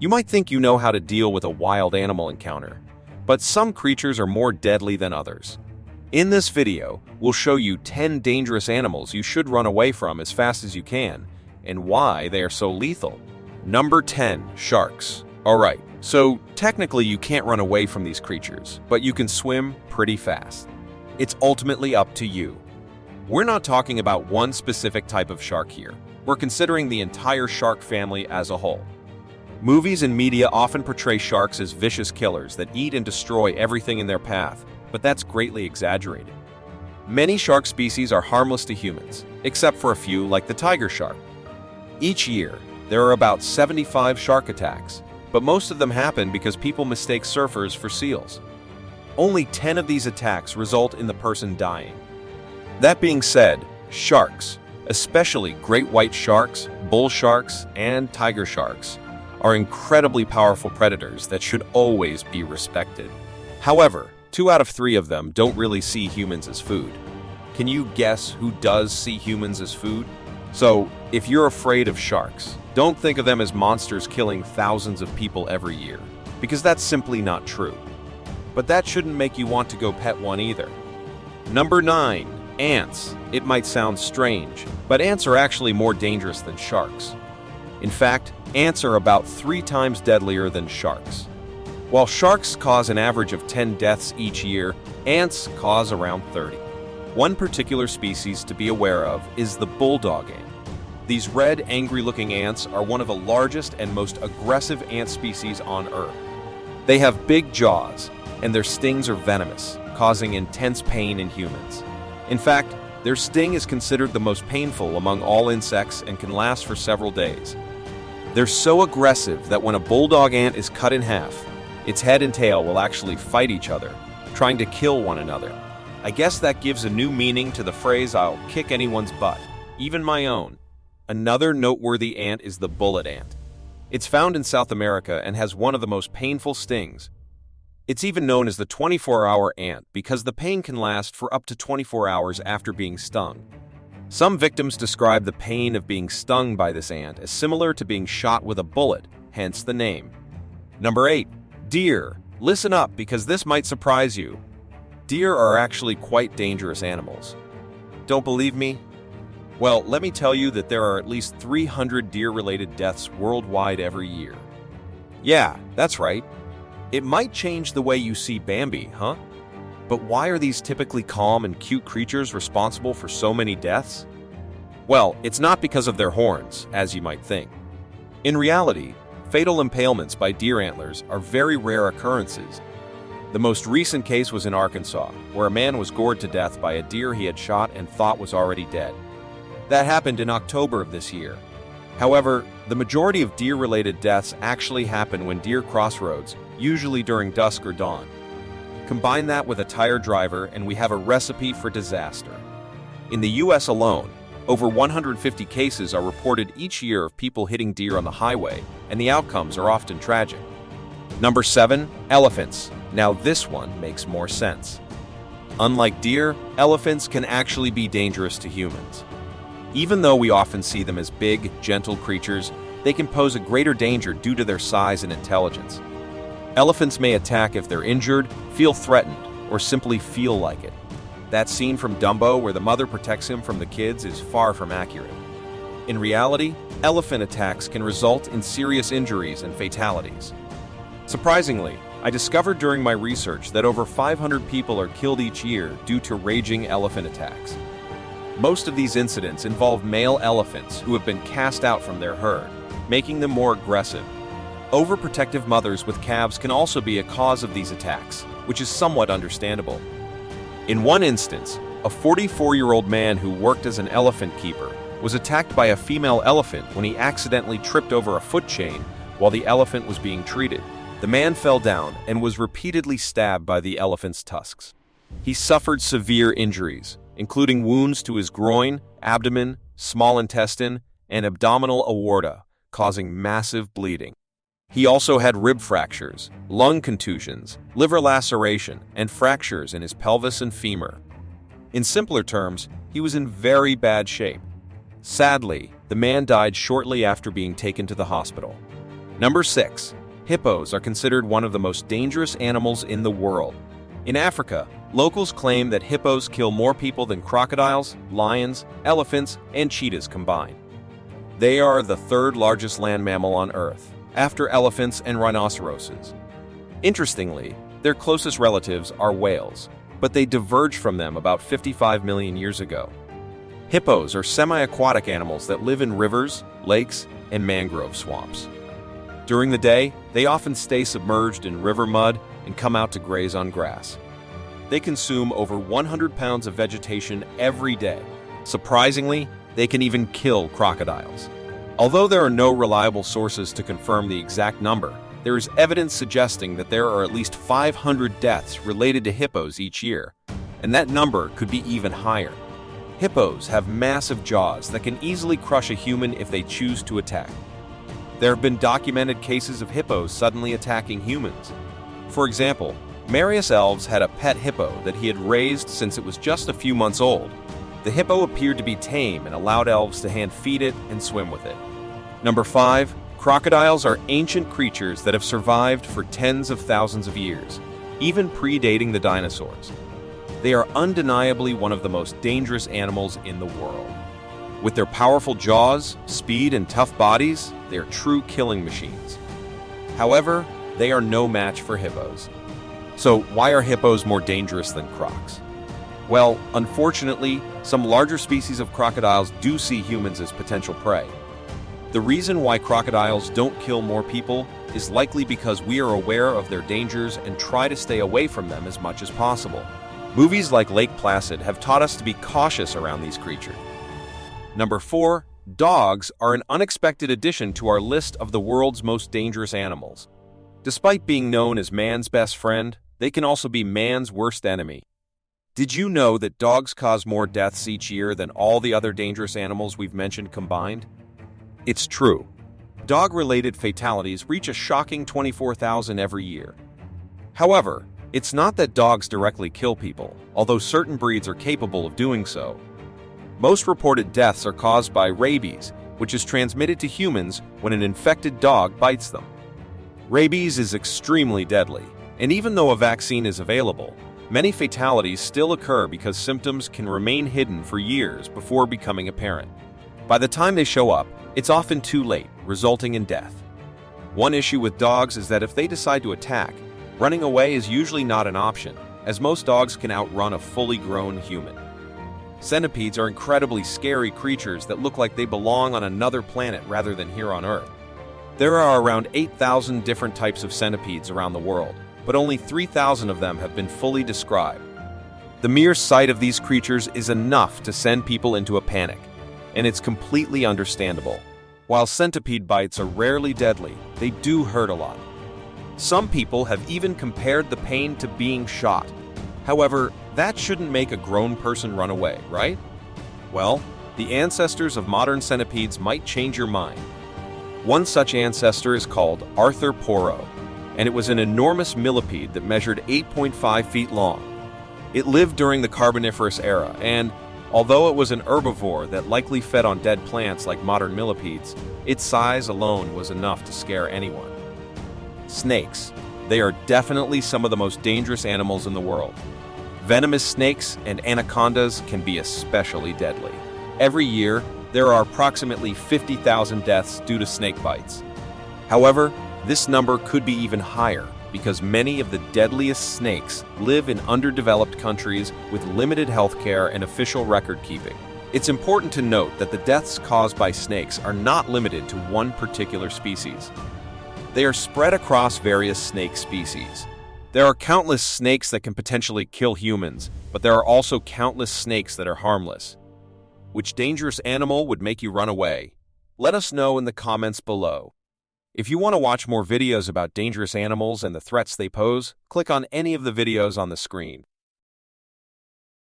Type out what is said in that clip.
You might think you know how to deal with a wild animal encounter, but some creatures are more deadly than others. In this video, we'll show you 10 dangerous animals you should run away from as fast as you can, and why they are so lethal. Number 10. Sharks. Alright, so technically you can't run away from these creatures, but you can swim pretty fast. It's ultimately up to you. We're not talking about one specific type of shark here. We're considering the entire shark family as a whole. Movies and media often portray sharks as vicious killers that eat and destroy everything in their path, but that's greatly exaggerated. Many shark species are harmless to humans, except for a few like the tiger shark. Each year, there are about 75 shark attacks, but most of them happen because people mistake surfers for seals. Only 10 of these attacks result in the person dying. That being said, sharks, especially great white sharks, bull sharks, and tiger sharks, are incredibly powerful predators that should always be respected. However, 2 out of 3 of them don't really see humans as food. Can you guess who does see humans as food? So, if you're afraid of sharks, don't think of them as monsters killing thousands of people every year, because that's simply not true. But that shouldn't make you want to go pet one either. Number 9. Ants. It might sound strange, but ants are actually more dangerous than sharks. In fact, ants are about 3 times deadlier than sharks. While sharks cause an average of 10 deaths each year, ants cause around 30. One particular species to be aware of is the bulldog ant. These red, angry-looking ants are one of the largest and most aggressive ant species on Earth. They have big jaws, and their stings are venomous, causing intense pain in humans. In fact, their sting is considered the most painful among all insects and can last for several days. They're so aggressive that when a bulldog ant is cut in half, its head and tail will actually fight each other, trying to kill one another. I guess that gives a new meaning to the phrase, "I'll kick anyone's butt, even my own." Another noteworthy ant is the bullet ant. It's found in South America and has one of the most painful stings. It's even known as the 24-hour ant because the pain can last for up to 24 hours after being stung. Some victims describe the pain of being stung by this ant as similar to being shot with a bullet, hence the name. Number 8. Deer. Listen up because this might surprise you. Deer are actually quite dangerous animals. Don't believe me? Well, let me tell you that there are at least 300 deer-related deaths worldwide every year. Yeah, that's right. It might change the way you see Bambi, huh? But why are these typically calm and cute creatures responsible for so many deaths? Well, it's not because of their horns, as you might think. In reality, fatal impalements by deer antlers are very rare occurrences. The most recent case was in Arkansas, where a man was gored to death by a deer he had shot and thought was already dead. That happened in October of this year. However, the majority of deer-related deaths actually happen when deer cross roads, usually during dusk or dawn. Combine that with a tired driver and we have a recipe for disaster. In the US alone, over 150 cases are reported each year of people hitting deer on the highway, and the outcomes are often tragic. Number 7. Elephants. Now this one makes more sense. Unlike deer, elephants can actually be dangerous to humans. Even though we often see them as big, gentle creatures, they can pose a greater danger due to their size and intelligence. Elephants may attack if they're injured, feel threatened, or simply feel like it. That scene from Dumbo where the mother protects him from the kids is far from accurate. In reality, elephant attacks can result in serious injuries and fatalities. Surprisingly, I discovered during my research that over 500 people are killed each year due to raging elephant attacks. Most of these incidents involve male elephants who have been cast out from their herd, making them more aggressive. Overprotective mothers with calves can also be a cause of these attacks, which is somewhat understandable. In one instance, a 44-year-old man who worked as an elephant keeper was attacked by a female elephant when he accidentally tripped over a foot chain while the elephant was being treated. The man fell down and was repeatedly stabbed by the elephant's tusks. He suffered severe injuries, including wounds to his groin, abdomen, small intestine, and abdominal aorta, causing massive bleeding. He also had rib fractures, lung contusions, liver laceration, and fractures in his pelvis and femur. In simpler terms, he was in very bad shape. Sadly, the man died shortly after being taken to the hospital. Number 6. Hippos are considered one of the most dangerous animals in the world. In Africa, locals claim that hippos kill more people than crocodiles, lions, elephants, and cheetahs combined. They are the third largest land mammal on Earth, after elephants and rhinoceroses. Interestingly, their closest relatives are whales, but they diverged from them about 55 million years ago. Hippos are semi-aquatic animals that live in rivers, lakes, and mangrove swamps. During the day, they often stay submerged in river mud and come out to graze on grass. They consume over 100 pounds of vegetation every day. Surprisingly, they can even kill crocodiles. Although there are no reliable sources to confirm the exact number, there is evidence suggesting that there are at least 500 deaths related to hippos each year, and that number could be even higher. Hippos have massive jaws that can easily crush a human if they choose to attack. There have been documented cases of hippos suddenly attacking humans. For example, Marius Elves had a pet hippo that he had raised since it was just a few months old. The hippo appeared to be tame and allowed elves to hand-feed it and swim with it. Number 5. Crocodiles are ancient creatures that have survived for tens of thousands of years, even predating the dinosaurs. They are undeniably one of the most dangerous animals in the world. With their powerful jaws, speed, and tough bodies, they are true killing machines. However, they are no match for hippos. So why are hippos more dangerous than crocs? Well, unfortunately, some larger species of crocodiles do see humans as potential prey. The reason why crocodiles don't kill more people is likely because we are aware of their dangers and try to stay away from them as much as possible. Movies like Lake Placid have taught us to be cautious around these creatures. Number 4. Dogs are an unexpected addition to our list of the world's most dangerous animals. Despite being known as man's best friend, they can also be man's worst enemy. Did you know that dogs cause more deaths each year than all the other dangerous animals we've mentioned combined? It's true. Dog-related fatalities reach a shocking 24,000 every year. However, it's not that dogs directly kill people, although certain breeds are capable of doing so. Most reported deaths are caused by rabies, which is transmitted to humans when an infected dog bites them. Rabies is extremely deadly, and even though a vaccine is available, many fatalities still occur because symptoms can remain hidden for years before becoming apparent. By the time they show up, it's often too late, resulting in death. One issue with dogs is that if they decide to attack, running away is usually not an option, as most dogs can outrun a fully grown human. Centipedes are incredibly scary creatures that look like they belong on another planet rather than here on Earth. There are around 8,000 different types of centipedes around the world, but only 3,000 of them have been fully described. The mere sight of these creatures is enough to send people into a panic, and it's completely understandable. While centipede bites are rarely deadly, they do hurt a lot. Some people have even compared the pain to being shot. However, that shouldn't make a grown person run away, right? Well, the ancestors of modern centipedes might change your mind. One such ancestor is called Arthropoda, and it was an enormous millipede that measured 8.5 feet long. It lived during the Carboniferous era, and although it was an herbivore that likely fed on dead plants like modern millipedes, its size alone was enough to scare anyone. Snakes. They are definitely some of the most dangerous animals in the world. Venomous snakes and anacondas can be especially deadly. Every year, there are approximately 50,000 deaths due to snake bites. However, this number could be even higher because many of the deadliest snakes live in underdeveloped countries with limited healthcare and official record keeping. It's important to note that the deaths caused by snakes are not limited to one particular species. They are spread across various snake species. There are countless snakes that can potentially kill humans, but there are also countless snakes that are harmless. Which dangerous animal would make you run away? Let us know in the comments below. If you want to watch more videos about dangerous animals and the threats they pose, click on any of the videos on the screen.